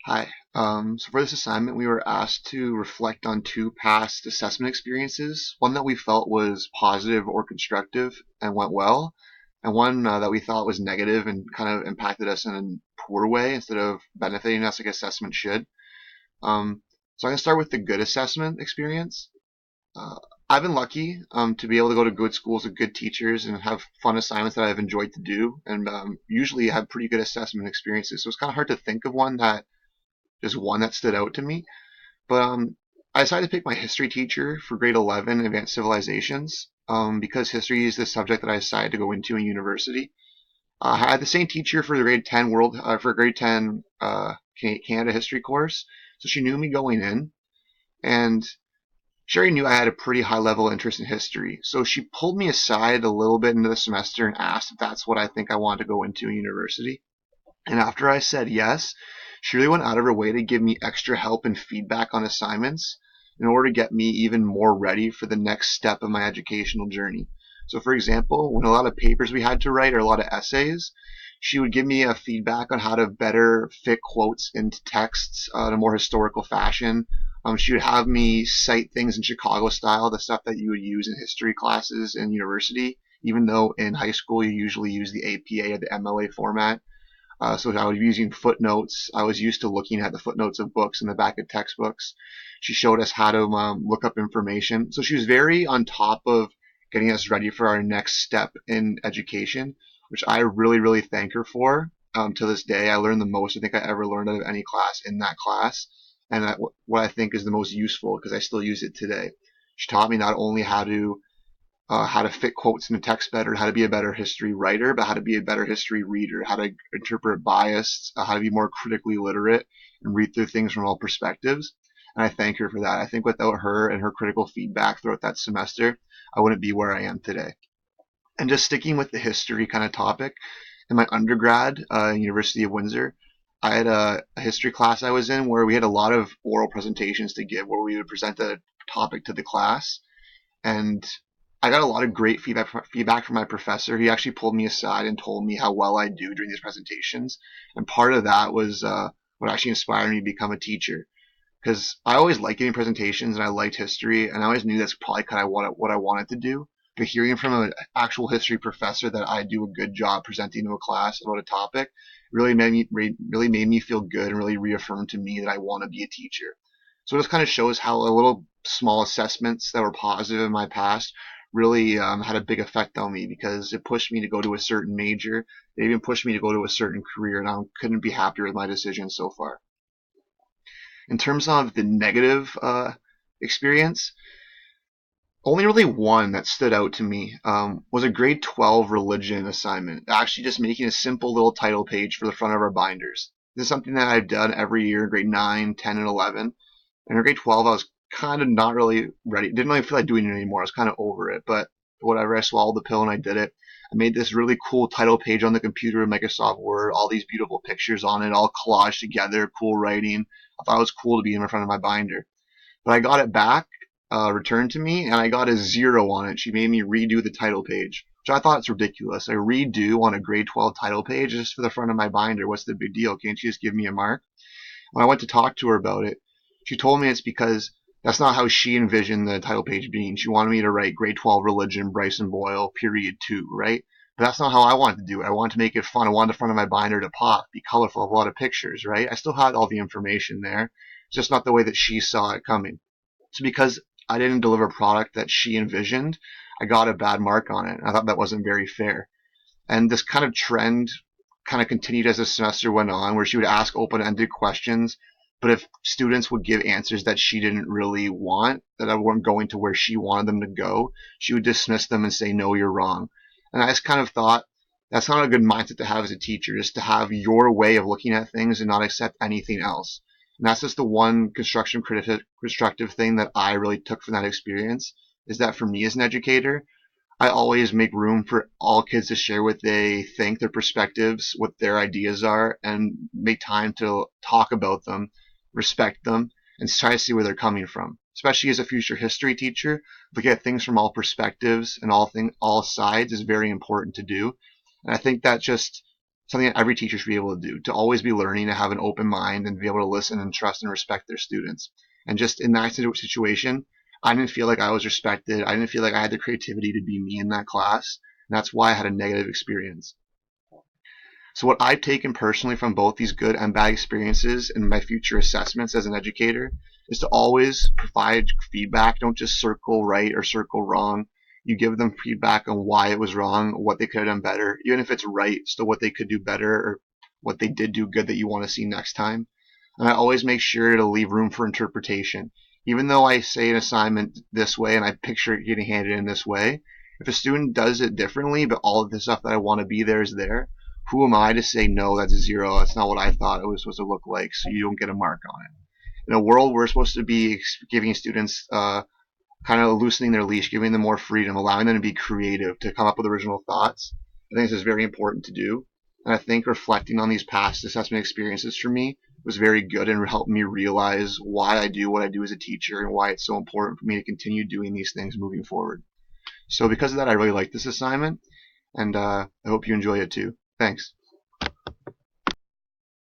Hi. So for this assignment, we were asked to reflect on two past assessment experiences, one that we felt was positive or constructive and went well, and one that we thought was negative and kind of impacted us in a poor way instead of benefiting us like assessment should. So I'm going to start with the good assessment experience. Uh, I've been lucky to be able to go to good schools with good teachers and have fun assignments that I've enjoyed to do, and usually have pretty good assessment experiences. So it's kind of hard to think of one that stood out to me. But I decided to pick my history teacher for grade 11 Advanced Civilizations because history is the subject that I decided to go into in university. I had the same teacher for the grade 10 grade 10 Canada history course, so she knew me going in, and she already knew I had a pretty high level interest in history. So she pulled me aside a little bit into the semester and asked if that's what I think I wanted to go into in university. And after I said yes, she really went out of her way to give me extra help and feedback on assignments in order to get me even more ready for the next step of my educational journey. So, for example, when a lot of papers we had to write or a lot of essays, she would give me a feedback on how to better fit quotes into texts in a more historical fashion. She would have me cite things in Chicago style, the stuff that you would use in history classes in university, even though in high school you usually use the APA or the MLA format. So I was using footnotes. I was used to looking at the footnotes of books in the back of textbooks. She showed us how to look up information. So she was very on top of getting us ready for our next step in education, which I really, really thank her for. To this day, I learned the most I think I ever learned out of any class in that class, and what I think is the most useful because I still use it today. She taught me not only how to fit quotes in the text better, how to be a better history writer, but how to be a better history reader, how to interpret bias, how to be more critically literate and read through things from all perspectives. And I thank her for that. I think without her and her critical feedback throughout that semester, I wouldn't be where I am today. And just sticking with the history kind of topic, in my undergrad University of Windsor, I had a history class I was in where we had a lot of oral presentations to give, where we would present a topic to the class, and I got a lot of great feedback from my professor. He actually pulled me aside and told me how well I do during these presentations, and part of that was what actually inspired me to become a teacher. Because I always liked giving presentations and I liked history, and I always knew that's probably kind of what I wanted to do. But hearing from an actual history professor that I do a good job presenting to a class about a topic really made me feel good and really reaffirmed to me that I want to be a teacher. So it just kind of shows how a little small assessments that were positive in my past really had a big effect on me because it pushed me to go to a certain major. It even pushed me to go to a certain career, and I couldn't be happier with my decision so far. In terms of the negative experience, only really one that stood out to me was a grade 12 religion assignment. Actually, just making a simple little title page for the front of our binders. This is something that I've done every year in grade 9, 10, and 11. And in grade 12, I was kind of not really ready. Didn't really feel like doing it anymore. I was kind of over it. But whatever, I swallowed the pill and I did it. I made this really cool title page on the computer in Microsoft Word, all these beautiful pictures on it, all collaged together, cool writing. I thought it was cool to be in front of my binder. But I got it back, returned to me, and I got a 0 on it. She made me redo the title page, which I thought it's ridiculous. A redo on a grade 12 title page just for the front of my binder. What's the big deal? Can't you just give me a mark? When I went to talk to her about it, she told me it's because that's not how she envisioned the title page being. She wanted me to write grade 12 religion, Bryson Boyle, period 2, right? But that's not how I wanted to do it. I wanted to make it fun. I wanted the front of my binder to pop, be colorful, have a lot of pictures, right? I still had all the information there. It's just not the way that she saw it coming. So because I didn't deliver a product that she envisioned, I got a bad mark on it. I thought that wasn't very fair. And this kind of trend kind of continued as the semester went on, where she would ask open-ended questions, but if students would give answers that she didn't really want, that weren't going to where she wanted them to go, she would dismiss them and say, "No, you're wrong." And I just kind of thought that's not a good mindset to have as a teacher, just to have your way of looking at things and not accept anything else. And that's just the one constructive thing that I really took from that experience, is that for me as an educator, I always make room for all kids to share what they think, their perspectives, what their ideas are, and make time to talk about them, respect them, and try to see where they're coming from. Especially as a future history teacher, look at things from all perspectives and all sides is very important to do. And I think that just something that every teacher should be able to do, to always be learning, to have an open mind, and be able to listen and trust and respect their students. And just in that situation, I didn't feel like I was respected. I didn't feel like I had the creativity to be me in that class. And that's why I had a negative experience. So what I've taken personally from both these good and bad experiences in my future assessments as an educator is to always provide feedback. Don't just circle right or circle wrong. You give them feedback on why it was wrong, what they could have done better, even if it's right, still what they could do better or what they did do good that you want to see next time. And I always make sure to leave room for interpretation. Even though I say an assignment this way and I picture it getting handed in this way, if a student does it differently, but all of the stuff that I want to be there is there, who am I to say no, that's a zero, that's not what I thought it was supposed to look like, so you don't get a mark on it. In a world where we're supposed to be giving students kind of loosening their leash, giving them more freedom, allowing them to be creative, to come up with original thoughts, I think this is very important to do. And I think reflecting on these past assessment experiences for me was very good and helped me realize why I do what I do as a teacher and why it's so important for me to continue doing these things moving forward. So because of that, I really like this assignment, and I hope you enjoy it too. Thanks.